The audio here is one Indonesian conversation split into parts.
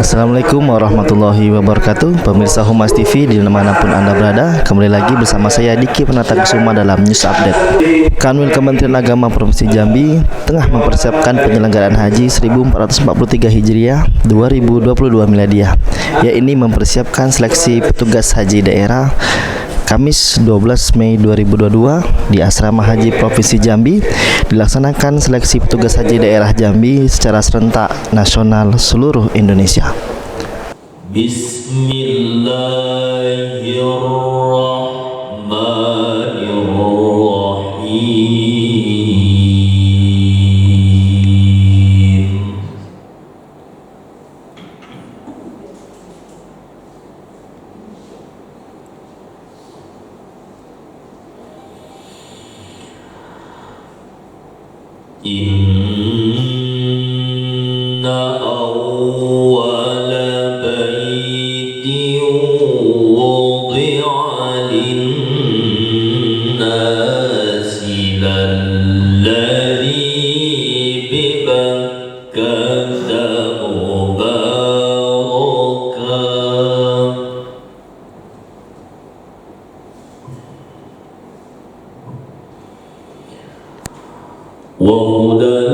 Assalamualaikum warahmatullahi wabarakatuh. Pemirsa Humas TV dimanapun Anda berada, kembali lagi bersama saya Diki Penata Kusuma dalam News Update. Kanwil Kementerian Agama Provinsi Jambi tengah mempersiapkan penyelenggaraan Haji 1443 Hijriah 2022 Miladiah, yaitu mempersiapkan seleksi petugas haji daerah Kamis 12 Mei 2022 di Asrama Haji Provinsi Jambi dilaksanakan seleksi petugas haji daerah Jambi secara serentak nasional seluruh Indonesia. Inna awwala baiti wudi'a lin-nasi lalladzi bi-Bakkata mubarakan wa hudan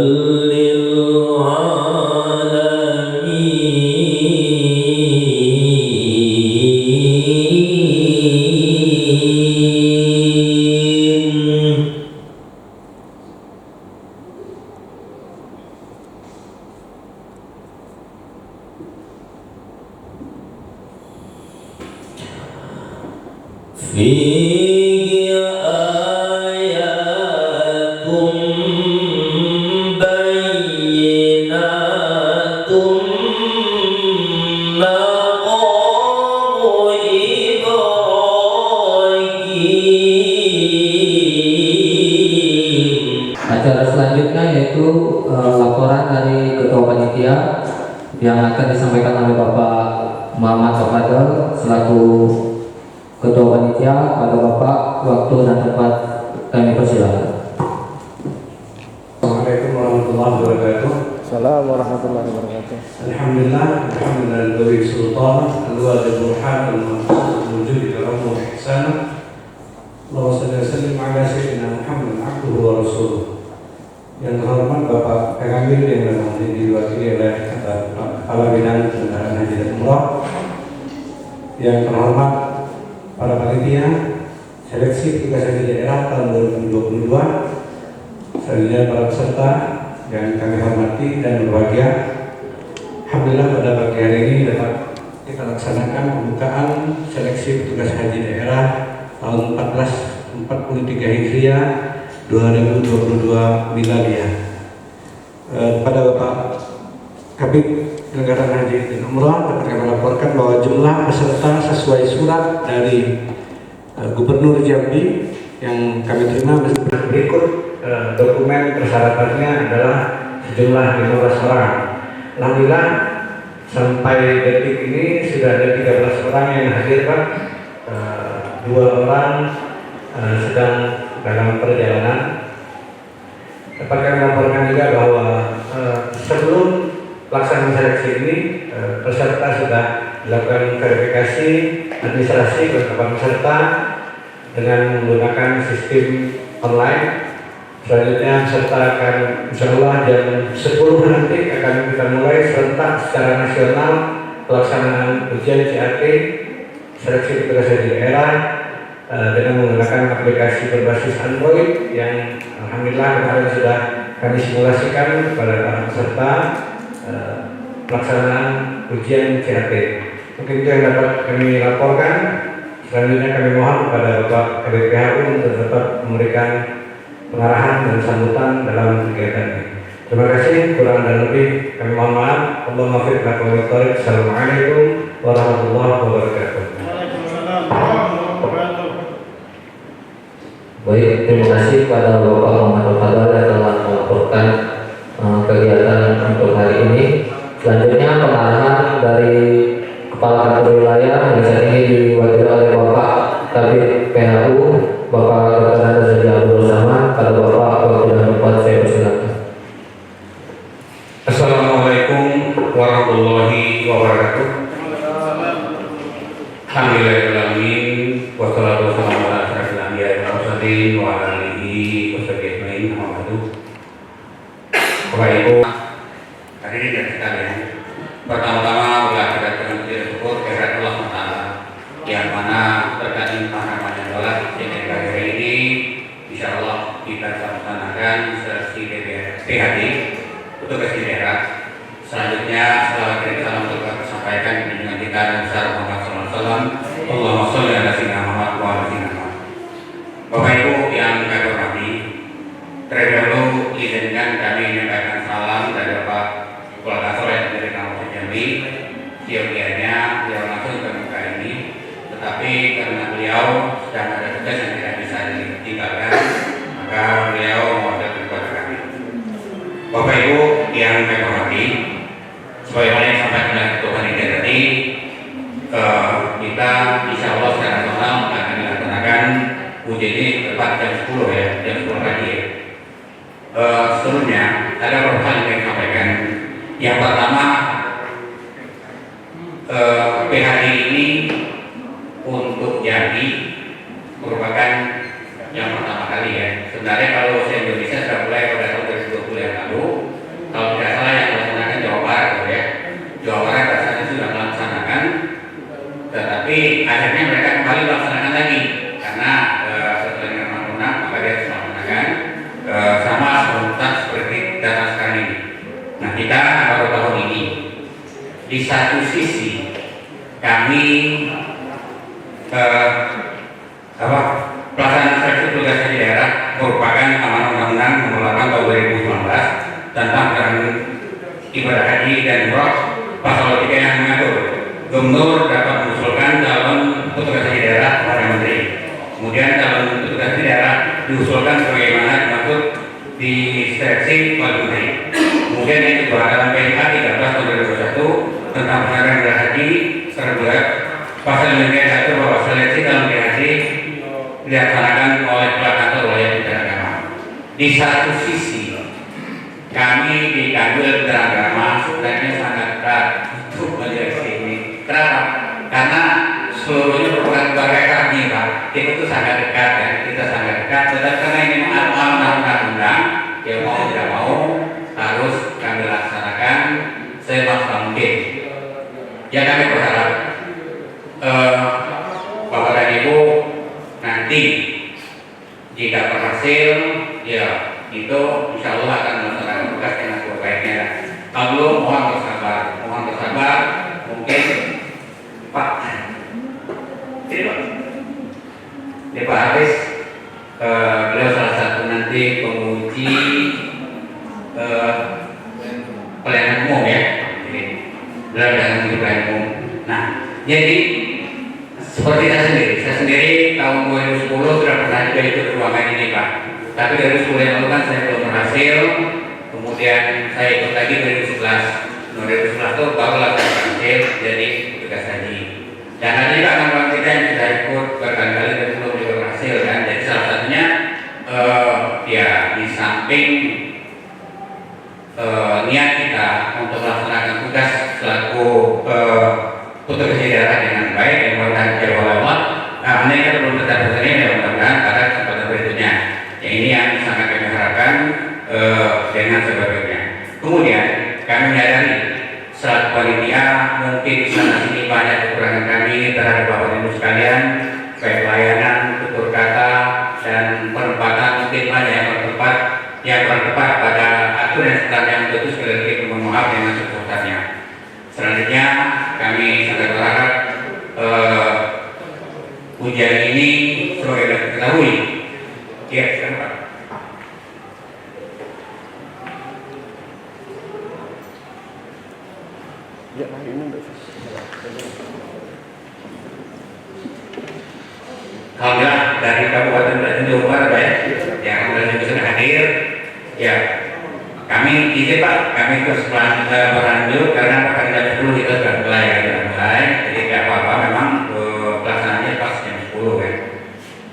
fihi ayatun bayyinatun maqamu Ibrahim. Acara selanjutnya yaitu laporan dari Ketua Panitia yang akan disampaikan oleh Bapak Muhammad Tafadol selaku Ketua Panitia. Pada Bapak, waktu dan tempat kami persilakan. Assalamualaikum warahmatullahi wabarakatuh. Assalamualaikum warahmatullahi wabarakatuh. Alhamdulillah Alhamdulillah Sultan Al-Wadi Burhan Al-Mujud Al-Rahmu Ihsan Allahumma salli wa sallim ala Sayyidina Muhammad abduhu wa rasuluh. Yang terhormat Bapak Kamil yang memang diwakili oleh Kepala Bidang Penyelenggaraan Haji dan Umrah, yang terhormat para panitia seleksi petugas haji daerah tahun 2022, selanjutnya para peserta yang kami hormati dan berbahagia. Alhamdulillah pada pagi hari ini dapat kita laksanakan pembukaan seleksi petugas haji daerah tahun 1443 Hijriah 2022 Miladiah. Pada Bapak Kabid Penyelenggaraan Haji dan Umrah dapat kami laporkan bahwa jumlah peserta sesuai surat dari Gubernur Jambi yang kami terima berikut. Dokumen persyaratannya adalah sejumlah 15 orang. Alhamdulillah sampai detik ini sudah ada 13 orang yang hadir, Pak. 2 orang sedang dalam perjalanan. Dapat kami laporkan juga bahwa sebelum pelaksanaan seleksi ini peserta sudah dilakukan verifikasi administrasi kepada peserta dengan menggunakan sistem online. Selanjutnya peserta akan insyaallah jam 10 nanti akan kita mulai serentak secara nasional pelaksanaan ujian CAT seleksi petugas haji daerah dengan menggunakan aplikasi berbasis Android yang alhamdulillah kemarin sudah kami simulasikan kepada para peserta pelaksanaan ujian CAT. Mungkin itu yang dapat kami laporkan. Selanjutnya kami mohon kepada Bapak Kabid PHU untuk tetap memberikan pengarahan dan sambutan dalam kegiatan ini. Terima kasih, kurang dan lebih kami mohon maaf. Allahumma fiqh lakum wa tariq. Assalamualaikum warahmatullahi wabarakatuh. Baik, terima kasih kepada Bapak Muhammad Tafadol yang telah melaporkan kegiatan untuk hari ini. Selanjutnya pengarahan dari Kepala Kantor Wilayah yang saat ini diwakili oleh Bapak Kabid PHU, Bapak Dr. Andes Abdul Samad. Pada Bapak, waktu dan tempat saya persilakan. Assalamualaikum warahmatullahi wabarakatuh. Wassalatu wassalamu ala asyrafil anbiya'i wal mursalin wa ala alihi washabihi ajmain. Amma ba'du. Bapak Ibu hadirin dan sekalian, pertama-tama bila kita dengan puji syukur kehadirat Allah Taala yang mana berkat limpahan adalah sehingga hari ini insya Allah kita laksanakan sesi PHD untuk sesi daerah. Selanjutnya selawat dan salam telah disampaikan dengan kita besar Muhammad SAW. Allahumma sholli ala sayyidina Muhammad wa ala sayyidina Muhammad. Bapak Ibu yang kami hormati, terlebih dahulu izinkan kami menyampaikan salam dari Bapak Kepala Kasor yang dari Kabupaten Jambi. Siogianya beliau langsung ke muka ini, tetapi karena beliau sedang ada tugas yang tidak bisa ditinggalkan, maka beliau mewakili kepada kami. Bapak Ibu yang kami hormati, sebagaimana yang disampaikan oleh Ketua Panitia tadi, kita insya Allah secara nasional akan dilaksanakan ujian ini tepat jam 10 ya, jam 10 pagi ya. Sebelumnya ada beberapa hal yang saya sampaikan. Yang pertama, PHD ini untuk Jambi merupakan yang pertama kali ya. Sebenarnya kalau se Indonesia sudah mulai pada tahun 2020 yang lalu, kalau tidak salah yang melaksanakan Jawa Barat ya. Jawa Barat rasanya sudah melaksanakan, tetapi akhirnya mereka kembali melaksanakan lagi karena setelah dengan undang maka dia harus melaksanakan sama serentak seperti data sekarang ini. Nah, kita baru tahun ini di satu sisi kami pelaksanaan seleksi tugas di daerah merupakan amanah undang-undang nomor 8 tahun 2019 tentang pelaksanaan ibadah haji dan umroh. Pasal 3 yang mengatur gubernur dapat mengusulkan calon petugas haji daerah kepada menteri. Kemudian calon petugas haji daerah diusulkan sebagaimana dimaksud di seleksi oleh menteri. Kemudian yang kedua dalam PMK 13 tahun 2021 tentang pelaksanaan ibadah haji serta pasal yang mengatur bahwa seleksi dalam haji dilaksanakan oleh pelaksana wilayah Kementerian Agama. Di satu sisi kami di Kanwil Kementerian Agama sebenarnya sangat berat untuk menyeleksi ini. Kenapa? Karena seluruhnya merupakan keluarga kami, Pak. Kita itu sangat dekat ya, kita sangat dekat. Tetapi karena ini amanah undang-undang, yang mau tidak mau harus kami laksanakan semaksimal mungkin. Ya kami berharap Bapak dan Ibu nanti jika berhasil, ya itu insya Allah akan melaksanakan tugas dengan sebaik-baiknya. Kalau mohon bersabar, mungkin Pak, ini Pak Haris, beliau salah satu nanti penguji pelayanan umum ya, beliau adalah penguji pelayanan umum. Nah, jadi seperti saya sendiri tahun 2010 sudah pernah juga ikut ruangan ini Pak. Tapi dari 10 yang lalu kan saya belum berhasil. Kemudian saya ikut lagi 2011. 2011 itu baru langsung berhasil jadi tugas haji. Dan ada juga kawan kita yang sudah ikut berkali-kali dan belum juga berhasil kan. Jadi salah satunya ya di samping niat kita untuk melaksanakan tugas selaku petugas daerah dengan baik dan mudah-mudahan dijawab oleh Allah. Nah, mereka belum tetap bertanya dan mudah-mudahan pada kesempatan berikutnya. Ya, ini yang sangat kami harapkan dengan sebagainya. Kemudian kami menyadari selaku panitia mungkin di sana sini banyak kekurangan kami terhadap Bapak Ibu sekalian, baik pelayanan, tutur kata dan penempatan mungkin banyak yang bertepat pada aturan yang standar yang betul sekali lagi mohon maaf dengan sebesarnya. Selanjutnya kami sangat berharap ujian ini sebagai dapat diketahui. Ya, silakan Pak. Ya, ini Alhamdulillah dari Kabupaten Jawa Barat Pak ya, yang sudah hadir. Ya, kami izin Pak, kami terus berlanjut karena pada jam 10 kita sudah mulai, jadi tidak apa-apa memang pelaksanaannya pas jam 10 ya.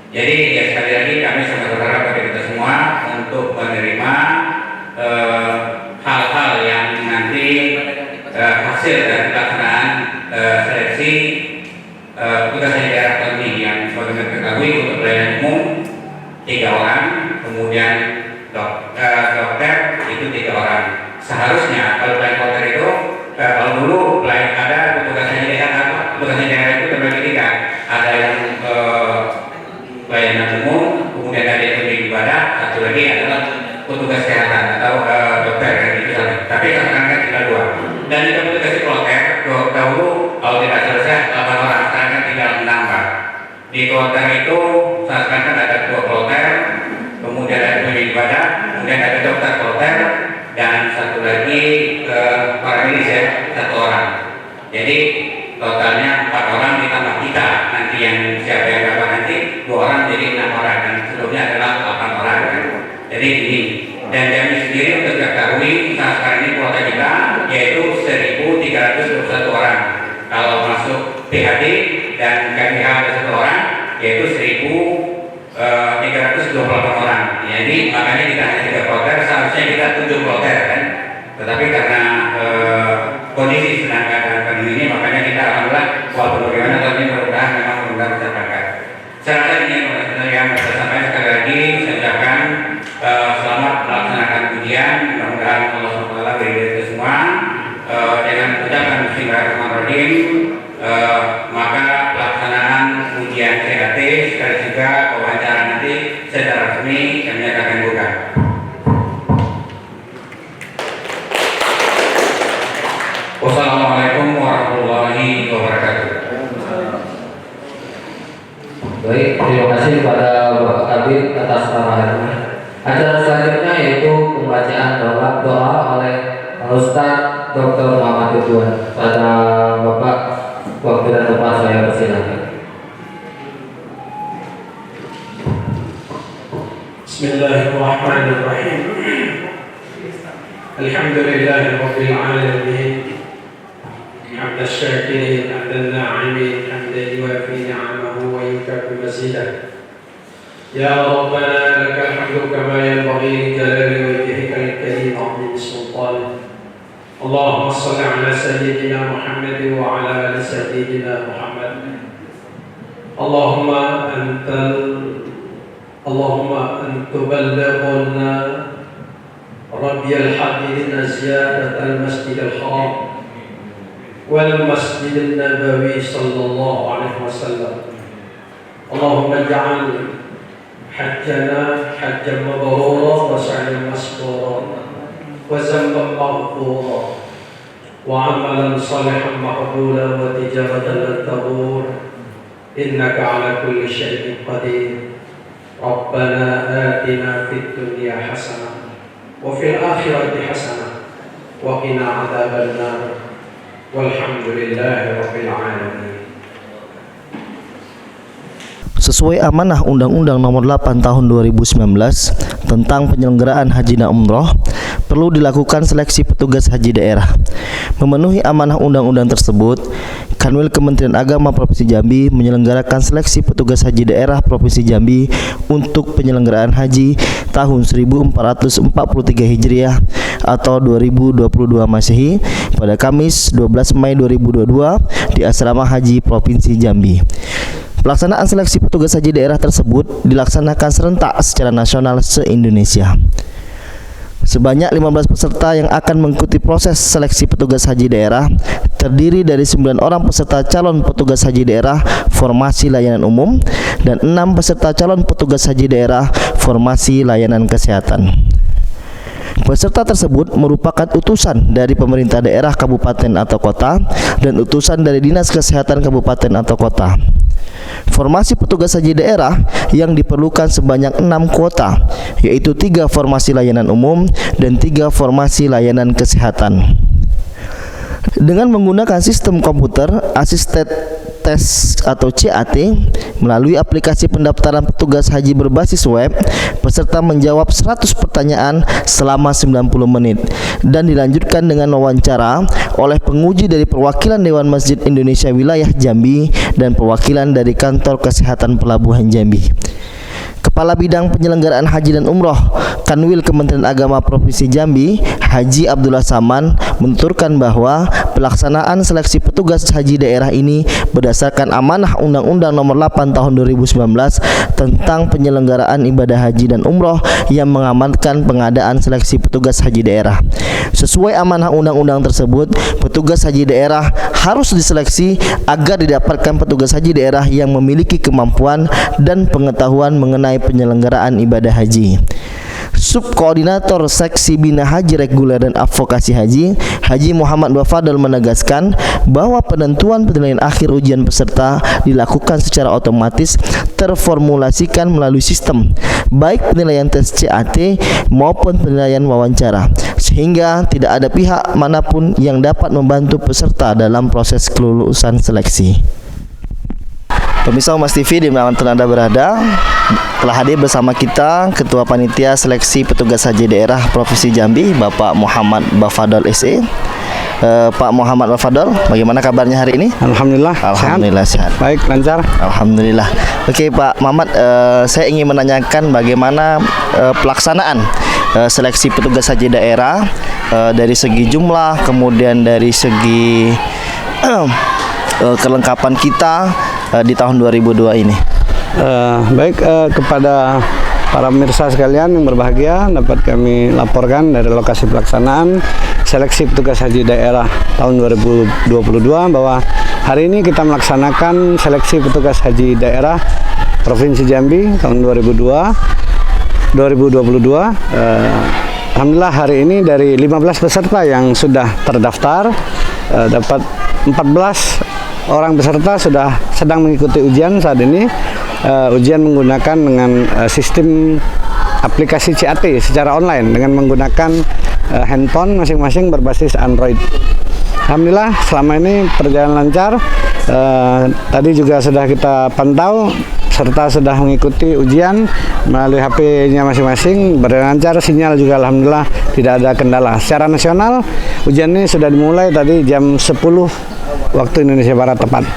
Jadi ya sekali lagi kami sangat berharap bagi kita semua untuk menerima hal-hal yang nanti hasil dari pelaksanaan seleksi tugas daerah kami yang sebagai ketahui untuk pelayanan umum 3 orang, kemudian dokter itu 3 orang. Seharusnya kalau pelayanan kloter itu kalau dulu ada petugasnya daerah itu terbagi 3. Ada yang pelayanan umum, kemudian ada yang pemimpin ibadah, satu lagi adalah petugas kesehatan atau dokter gitu. Tapi sekarang kan tinggal 2. Dan itu petugas kloter dahulu kalau tidak selesai 8 orang, sekarang kan tinggal 6 Pak. Di kloter itu sekarang kan ada 2 kloter, kemudian ada pemimpin ibadah, kemudian ada dokter kloter, dan satu lagi para medis ya, 1 orang. Jadi totalnya 4 orang ditambah kita nanti yang siapa yang dapat nanti 2 orang jadi 6 orang, dan sebelumnya adalah 8 orang kan. Jadi ini, dan kami sendiri untuk ketahui saat sekarang ini kuota kita yaitu 1.321 orang. Kalau masuk PHD dan KPH ada 1 orang yaitu 1.328 orang. Jadi makanya kita hanya 3 kloter, seharusnya kita 7 kloter kan. Tetapi karena kondisi sedang keadaan pandemi ini, makanya kita alhamdulillah walaupun bagaimana tapi mudah-mudahan memang tercapai. Saya rasa ini yang saya sampaikan sekali lagi, saya ucapkan selamat melaksanakan ujian. Mudah-mudahan Allah SWT beri kita semua. Dengan ucapan Bismillahirrahmanirrahim, maka pelaksanaan ujian CAT sekali juga wawancara nanti secara resmi kami akan buka. Wassalamualaikum warahmatullahi wabarakatuh. Baik, terima kasih kepada Bapak Kabid atas arahannya. Acara selanjutnya yaitu pembacaan doa oleh Ustaz Dr. Muhammad Ridwan. Pada Bapak, waktu dan tempat saya persilakan. Bismillahirrahmanirrahim. Alhamdulillahirabbil alamin. حمد الشاكرين حمد الناعمين حمدا يوافي نعمه ويكافئ مزيده. يا ربنا لك الحمد كما ينبغي لجلال وجهك الكريم وعظيم سلطانك. اللهم صل على سيدنا محمد وعلى ال سيدنا محمد. اللهم أن تبلغنا ربي الحبيب زيادة المسجد الحرام والمسجد النبوي صلى الله عليه وسلم. اللهم اجعل حجنا حجا مبرورا وسعيا مشكورا وذنبا مغفورا وعملا صالحا مقبولا وتجارة لن تبور إنك على كل شيء قدير. ربنا آتنا في الدنيا حسنة وفي الآخرة حسنة وقنا عذاب النار. Walhamdulillahi rabbil alamin. Sesuai amanah Undang-Undang Nomor 8 Tahun 2019 tentang penyelenggaraan haji dan umroh, perlu dilakukan seleksi petugas haji daerah. Memenuhi amanah undang-undang tersebut, Kanwil Kementerian Agama Provinsi Jambi menyelenggarakan seleksi petugas haji daerah Provinsi Jambi untuk penyelenggaraan haji tahun 1443 Hijriah atau 2022 Masehi pada Kamis 12 Mei 2022 di Asrama Haji Provinsi Jambi. Pelaksanaan seleksi petugas haji daerah tersebut dilaksanakan serentak secara nasional se-Indonesia. Sebanyak 15 peserta yang akan mengikuti proses seleksi petugas haji daerah terdiri dari 9 orang peserta calon petugas haji daerah formasi layanan umum dan 6 peserta calon petugas haji daerah formasi layanan kesehatan. Peserta tersebut merupakan utusan dari pemerintah daerah kabupaten atau kota dan utusan dari Dinas Kesehatan kabupaten atau kota. Formasi petugas haji daerah yang diperlukan sebanyak 6 kuota, yaitu 3 formasi layanan umum dan 3 formasi layanan kesehatan. Dengan menggunakan sistem komputer Assisted Test atau CAT melalui aplikasi pendaftaran petugas haji berbasis web, peserta menjawab 100 pertanyaan selama 90 menit dan dilanjutkan dengan wawancara oleh penguji dari perwakilan Dewan Masjid Indonesia Wilayah Jambi dan perwakilan dari Kantor Kesehatan Pelabuhan Jambi. Kepala Bidang Penyelenggaraan Haji dan Umroh Kanwil Kementerian Agama Provinsi Jambi, Haji Abdullah Saman, menuturkan bahwa pelaksanaan seleksi petugas haji daerah ini berdasarkan amanah Undang-Undang Nomor 8 Tahun 2019 tentang penyelenggaraan ibadah haji dan umroh yang mengamanatkan pengadaan seleksi petugas haji daerah. Sesuai amanah undang-undang tersebut, petugas haji daerah harus diseleksi agar didapatkan petugas haji daerah yang memiliki kemampuan dan pengetahuan mengenai penyelenggaraan ibadah haji. Subkoordinator Seksi Bina Haji Reguler dan Advokasi Haji, Haji Muhammad Bafadol menegaskan bahwa penentuan penilaian akhir ujian peserta dilakukan secara otomatis terformulasikan melalui sistem, baik penilaian tes CAT maupun penilaian wawancara, sehingga tidak ada pihak manapun yang dapat membantu peserta dalam proses kelulusan seleksi. Pemirsa Humas TV dimanapun Anda berada, telah hadir bersama kita Ketua Panitia Seleksi Petugas Haji Daerah Provinsi Jambi, Bapak Muhammad Bafadol SE. Pak Muhammad Bafadol, bagaimana kabarnya hari ini? Alhamdulillah. Alhamdulillah sehat. Baik, lancar. Alhamdulillah. Oke Pak Muhammad, saya ingin menanyakan bagaimana pelaksanaan seleksi petugas haji daerah dari segi jumlah, kemudian dari segi kelengkapan kita di tahun 2002 ini. Baik, kepada para pemirsa sekalian yang berbahagia, dapat kami laporkan dari lokasi pelaksanaan seleksi petugas haji daerah tahun 2022 bahwa hari ini kita melaksanakan seleksi petugas haji daerah Provinsi Jambi tahun 2022. Alhamdulillah hari ini dari 15 peserta yang sudah terdaftar, dapat 14 orang peserta sudah sedang mengikuti ujian saat ini. Ujian menggunakan dengan sistem aplikasi CAT secara online dengan menggunakan handphone masing-masing berbasis Android. Alhamdulillah selama ini berjalan lancar. Tadi juga sudah kita pantau serta sudah mengikuti ujian melalui HP-nya masing-masing, berjalan lancar, sinyal juga alhamdulillah tidak ada kendala. Secara nasional ujian ini sudah dimulai tadi jam 10 waktu Indonesia Barat tepat.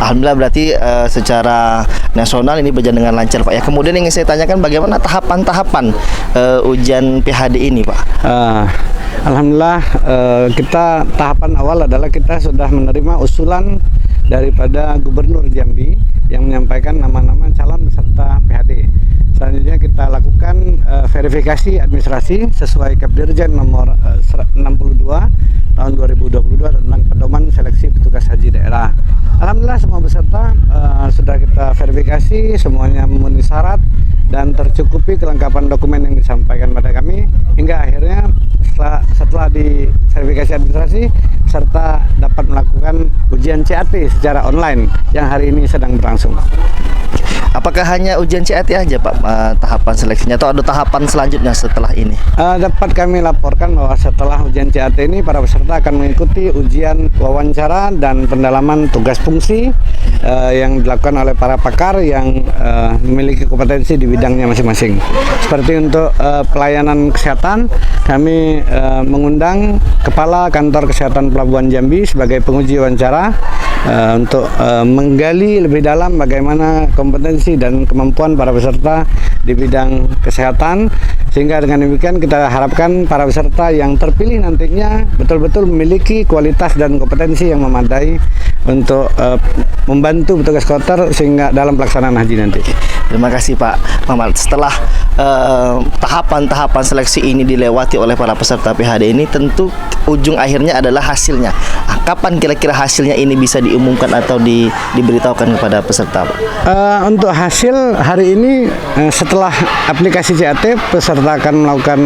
Alhamdulillah berarti secara nasional ini berjalan dengan lancar Pak ya. Kemudian yang saya tanyakan bagaimana tahapan-tahapan ujian PHD ini Pak? Alhamdulillah kita tahapan awal adalah kita sudah menerima usulan daripada Gubernur Jambi yang menyampaikan nama-nama calon peserta PHD. Selanjutnya kita lakukan verifikasi administrasi sesuai Kepdirjen nomor 62 tahun 2022 tentang pedoman seleksi petugas haji daerah. Alhamdulillah semua peserta sudah kita verifikasi, semuanya memenuhi syarat dan tercukupi kelengkapan dokumen yang disampaikan pada kami, hingga akhirnya setelah di verifikasi administrasi peserta dapat melakukan ujian CAT secara online yang hari ini sedang berlangsung. Apakah hanya ujian CAT aja Pak tahapan seleksinya atau ada tahapan selanjutnya setelah ini? Dapat kami laporkan bahwa setelah ujian CAT ini para peserta akan mengikuti ujian wawancara dan pendalaman tugas fungsi yang dilakukan oleh para pakar yang memiliki kompetensi di bidangnya masing-masing. Seperti untuk pelayanan kesehatan, kami mengundang Kepala Kantor Kesehatan Pelabuhan Jambi sebagai penguji wawancara untuk menggali lebih dalam bagaimana kompetensi dan kemampuan para peserta di bidang kesehatan, sehingga dengan demikian kita harapkan para peserta yang terpilih nantinya betul-betul memiliki kualitas dan kompetensi yang memadai untuk membantu petugas kloter sehingga dalam pelaksanaan haji nanti. Terima kasih Pak Muhammad. Setelah tahapan-tahapan seleksi ini dilewati oleh para peserta PHD ini, tentu ujung akhirnya adalah hasilnya. Kapan kira-kira hasilnya ini bisa diumumkan atau diberitahukan kepada peserta Pak? Untuk hasil hari ini setelah aplikasi CAT, peserta akan melakukan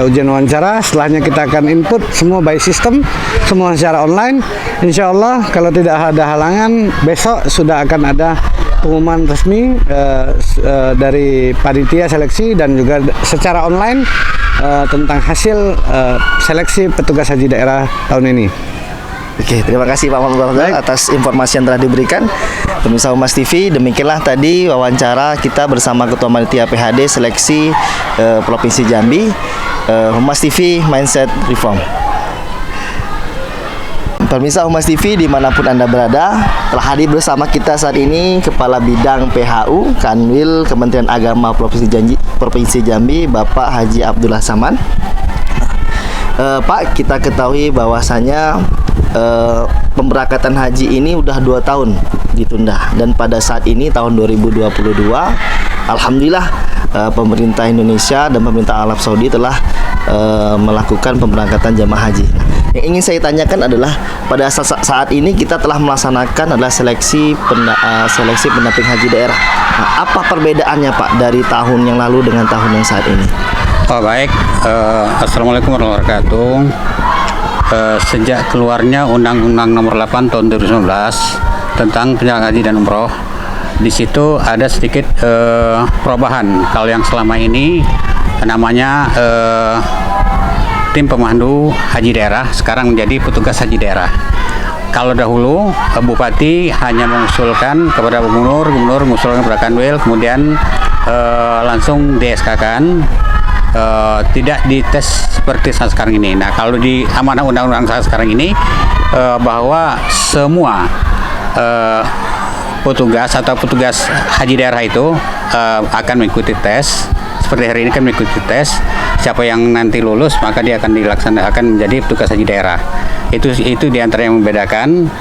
ujian wawancara. Setelahnya kita akan input semua by system, semua secara online. Insya Allah kalau tidak ada halangan, besok sudah akan ada pengumuman resmi dari panitia seleksi dan juga secara online tentang hasil seleksi petugas haji daerah tahun ini. Oke, terima kasih Pak Muhammad atas informasi yang telah diberikan. Pemirsa Humas TV, demikianlah tadi wawancara kita bersama Ketua Panitia PHD Seleksi Provinsi Jambi. Humas TV Mindset Reform. Pemirsa Humas TV dimanapun Anda berada, telah hadir bersama kita saat ini Kepala Bidang PHU Kanwil Kementerian Agama Provinsi Jambi, Bapak Haji Abdullah Saman. Pak, kita ketahui bahwasanya pemberangkatan haji ini udah 2 tahun ditunda, dan pada saat ini tahun 2022 alhamdulillah pemerintah Indonesia dan pemerintah Arab Saudi telah melakukan pemberangkatan jamaah haji. Yang ingin saya tanyakan adalah pada saat ini kita telah melaksanakan adalah seleksi pendamping haji daerah. Nah, apa perbedaannya Pak dari tahun yang lalu dengan tahun yang saat ini? Oh baik, Assalamualaikum warahmatullahi wabarakatuh. Sejak keluarnya Undang-Undang Nomor 8 Tahun 2019 tentang penyelenggaraan haji dan umroh, di situ ada sedikit perubahan. Kalau yang selama ini namanya tim pemandu haji daerah, sekarang menjadi petugas haji daerah. Kalau dahulu bupati hanya mengusulkan kepada gubernur mengusulkan kepada kanwil, kemudian langsung di-SK-kan, tidak dites seperti saat sekarang ini. Nah, kalau di amanah undang-undang saat sekarang ini bahwa semua petugas atau petugas haji daerah itu akan mengikuti tes. Seperti hari ini kan mengikuti tes, siapa yang nanti lulus maka dia akan dilaksanakan menjadi petugas haji daerah. Itu diantara yang membedakan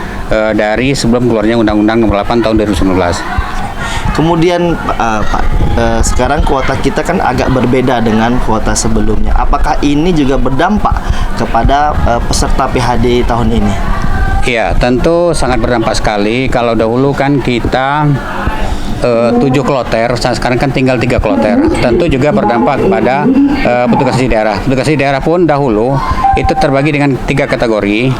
dari sebelum keluarnya Undang-Undang Nomor 8 Tahun 2019. Kemudian Pak, sekarang kuota kita kan agak berbeda dengan kuota sebelumnya. Apakah ini juga berdampak kepada peserta PHD tahun ini? Iya, tentu sangat berdampak sekali. Kalau dahulu kan kita 7 kloter, sekarang kan tinggal 3 kloter. Tentu juga berdampak kepada petugas haji daerah. Petugas haji daerah pun dahulu itu terbagi dengan 3 kategori,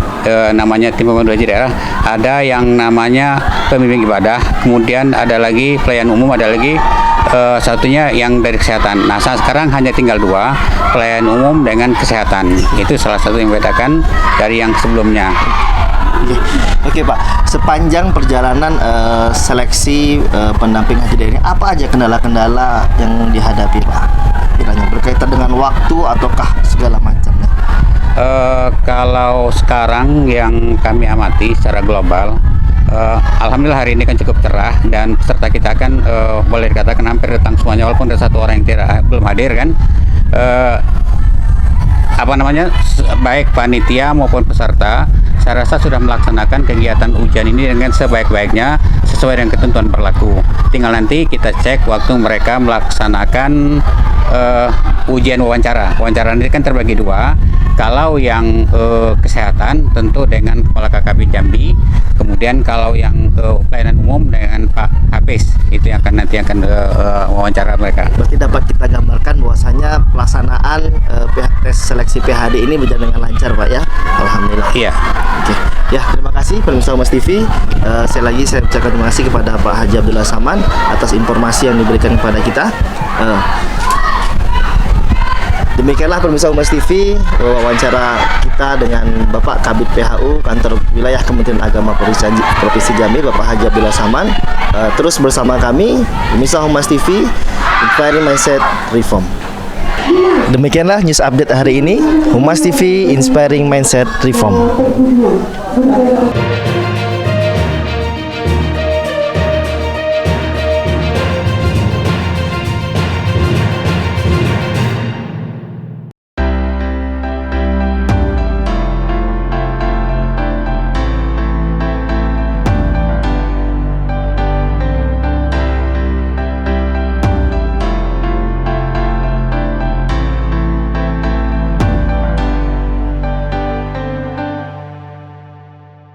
namanya tim pemandu haji daerah. Ada yang namanya pembimbing ibadah, kemudian ada lagi pelayan umum, ada lagi satunya yang dari kesehatan. Nah, sekarang hanya tinggal 2, pelayan umum dengan kesehatan. Itu salah satu yang membedakan dari yang sebelumnya. Oke Pak, sepanjang perjalanan seleksi pendamping haji daerah ini, apa aja kendala-kendala yang dihadapi Pak? Kiranya berkaitan dengan waktu ataukah segala macamnya? Kalau sekarang yang kami amati secara global, alhamdulillah hari ini kan cukup cerah, dan peserta kita kan boleh dikatakan hampir datang semuanya, walaupun ada 1 orang yang belum hadir kan. Baik panitia maupun peserta, saya rasa sudah melaksanakan kegiatan ujian ini dengan sebaik-baiknya sesuai dengan ketentuan berlaku. Tinggal nanti kita cek waktu mereka melaksanakan ujian wawancara. Wawancara ini kan terbagi 2. Kalau yang kesehatan tentu dengan Kepala KKP Jambi, kemudian kalau yang pelayanan umum dengan Pak Hafiz, itu yang nanti akan wawancara mereka. Berarti dapat kita gambarkan bahwasanya pelaksanaan tes seleksi PHD ini berjalan dengan lancar Pak ya? Alhamdulillah. Iya. Oke. Ya, terima kasih pemirsa Humas TV. Saya ucapkan terima kasih kepada Pak Haji Abdullah Saman atas informasi yang diberikan kepada kita. Demikianlah pemirsa Humas TV, wawancara kita dengan Bapak Kabid PHU Kantor Wilayah Kementerian Agama Provinsi Jambi, Bapak Haji Abdullah Saman. Terus bersama kami, pemirsa Humas TV, Inspiring Mindset Reform. Demikianlah news update hari ini, Humas TV Inspiring Mindset Reform.